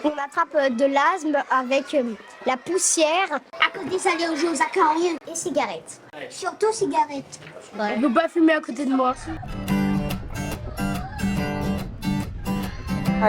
On attrape de l'asthme avec la poussière à cause des allergies aux acariens et cigarettes. Surtout cigarettes. On ne peut pas fumer à côté de moi.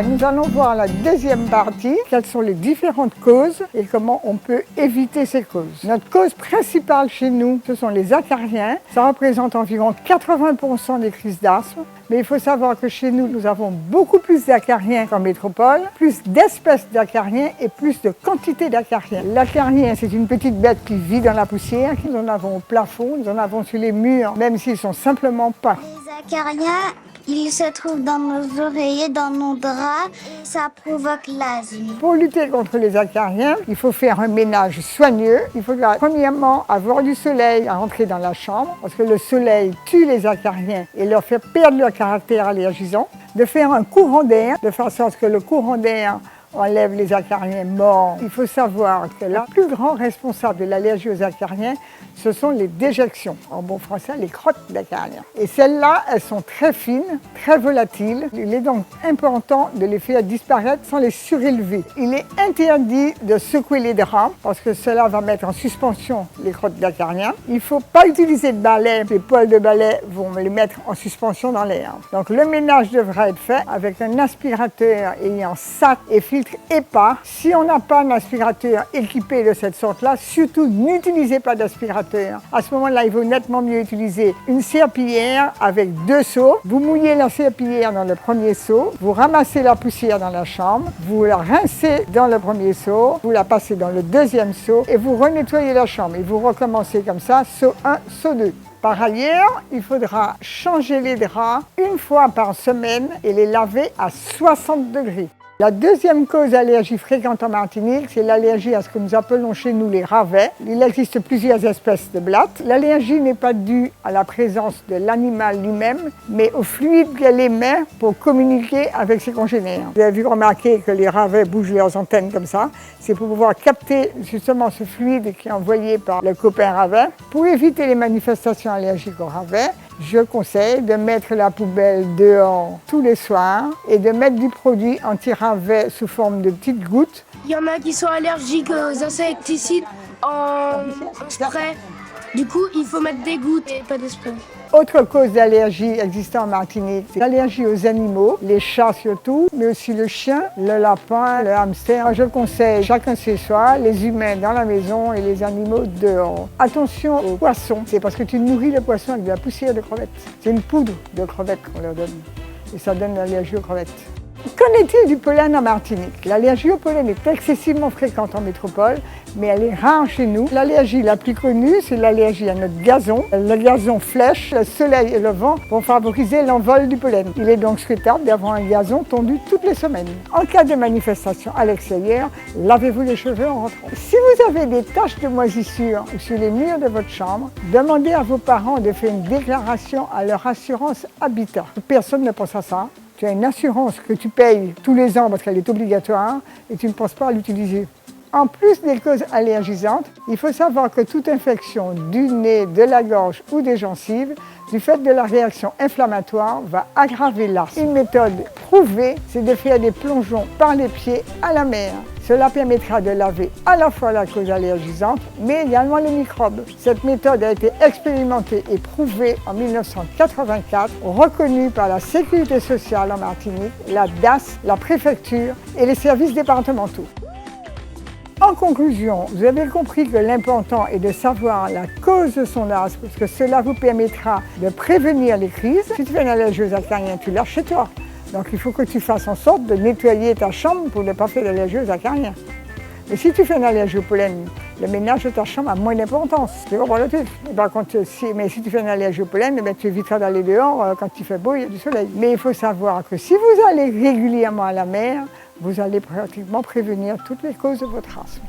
Nous allons voir la deuxième partie, quelles sont les différentes causes et comment on peut éviter ces causes. Notre cause principale chez nous, ce sont les acariens. Ça représente environ 80% des crises d'asthme. Mais il faut savoir que chez nous, nous avons beaucoup plus d'acariens qu'en métropole, plus d'espèces d'acariens et plus de quantité d'acariens. L'acarien, c'est une petite bête qui vit dans la poussière. Nous en avons au plafond, nous en avons sur les murs, même s'ils sont simplement peints. Les acariens, ils se trouvent dans nos oreillers, dans nos draps, et ça provoque l'asthme. Pour lutter contre les acariens, il faut faire un ménage soigneux. Il faudra premièrement avoir du soleil à entrer dans la chambre, parce que le soleil tue les acariens et leur fait perdre leur caractère allergisant. De faire un courant d'air, de façon à ce que le courant d'air enlève les acariens morts. Il faut savoir que la plus grande responsable de l'allergie aux acariens, ce sont les déjections. En bon français, les crottes d'acariens. Et celles-là, elles sont très fines, très volatiles. Il est donc important de les faire disparaître sans les surélever. Il est interdit de secouer les draps parce que cela va mettre en suspension les crottes d'acariens. Il ne faut pas utiliser de balai. Les poils de balai vont les mettre en suspension dans l'air. Donc le ménage devra être fait avec un aspirateur ayant sac et filtre épars. Si on n'a pas un aspirateur équipé de cette sorte-là, surtout n'utilisez pas d'aspirateur. À ce moment-là, il vaut nettement mieux utiliser une serpillière avec 2 seaux. Vous mouillez la serpillière dans le premier seau, vous ramassez la poussière dans la chambre, vous la rincez dans le premier seau, vous la passez dans le deuxième seau et vous renettoyez la chambre. Et vous recommencez comme ça, seau 1, seau 2. Par ailleurs, il faudra changer les draps une fois par semaine et les laver à 60 degrés. La deuxième cause d'allergie fréquente en Martinique, c'est l'allergie à ce que nous appelons chez nous les ravets. Il existe plusieurs espèces de blattes. L'allergie n'est pas due à la présence de l'animal lui-même, mais au fluide qu'elle émet pour communiquer avec ses congénères. Vous avez vu remarquer que les ravets bougent leurs antennes comme ça. C'est pour pouvoir capter justement ce fluide qui est envoyé par le copain ravet. Pour éviter les manifestations allergiques aux ravets, je conseille de mettre la poubelle dehors tous les soirs et de mettre du produit anti-ravet sous forme de petites gouttes. Il y en a qui sont allergiques aux insecticides en spray. Du coup, il faut mettre des gouttes et pas de spray. Autre cause d'allergie existant en Martinique, c'est l'allergie aux animaux, les chats surtout, mais aussi le chien, le lapin, le hamster. Je conseille chacun chez soi, les humains dans la maison et les animaux dehors. Attention aux poissons, c'est parce que tu nourris le poisson avec de la poussière de crevettes. C'est une poudre de crevettes qu'on leur donne et ça donne l'allergie aux crevettes. Qu'en est-il du pollen en Martinique? L'allergie au pollen est excessivement fréquente en métropole, mais elle est rare chez nous. L'allergie la plus connue, c'est l'allergie à notre gazon. Le gazon flèche, le soleil et le vent vont favoriser l'envol du pollen. Il est donc souhaitable d'avoir un gazon tondu toutes les semaines. En cas de manifestation à l'extérieur, lavez-vous les cheveux en rentrant. Si vous avez des taches de moisissure sur les murs de votre chambre, demandez à vos parents de faire une déclaration à leur assurance habitat. Personne ne pense à ça. Tu as une assurance que tu payes tous les ans parce qu'elle est obligatoire et tu ne penses pas à l'utiliser. En plus des causes allergisantes, il faut savoir que toute infection du nez, de la gorge ou des gencives, du fait de la réaction inflammatoire, va aggraver l'asthme. Une méthode prouvée, c'est de faire des plongeons par les pieds à la mer. Cela permettra de laver à la fois la cause allergisante, mais également les microbes. Cette méthode a été expérimentée et prouvée en 1984, reconnue par la Sécurité sociale en Martinique, la DAS, la préfecture et les services départementaux. En conclusion, vous avez compris que l'important est de savoir la cause de son asthme, parce que cela vous permettra de prévenir les crises. Si tu fais une allergie aux acariens, tu l'as chez toi. Donc il faut que tu fasses en sorte de nettoyer ta chambre pour ne pas faire d'allergie aux acariens. Mais si tu fais une allergie au pollen, le ménage de ta chambre a moins d'importance. Tu comprends le truc? Par contre, si tu fais une allergie au pollen, tu éviteras d'aller dehors quand il fait beau, il y a du soleil. Mais il faut savoir que si vous allez régulièrement à la mer, vous allez pratiquement prévenir toutes les causes de votre asthme.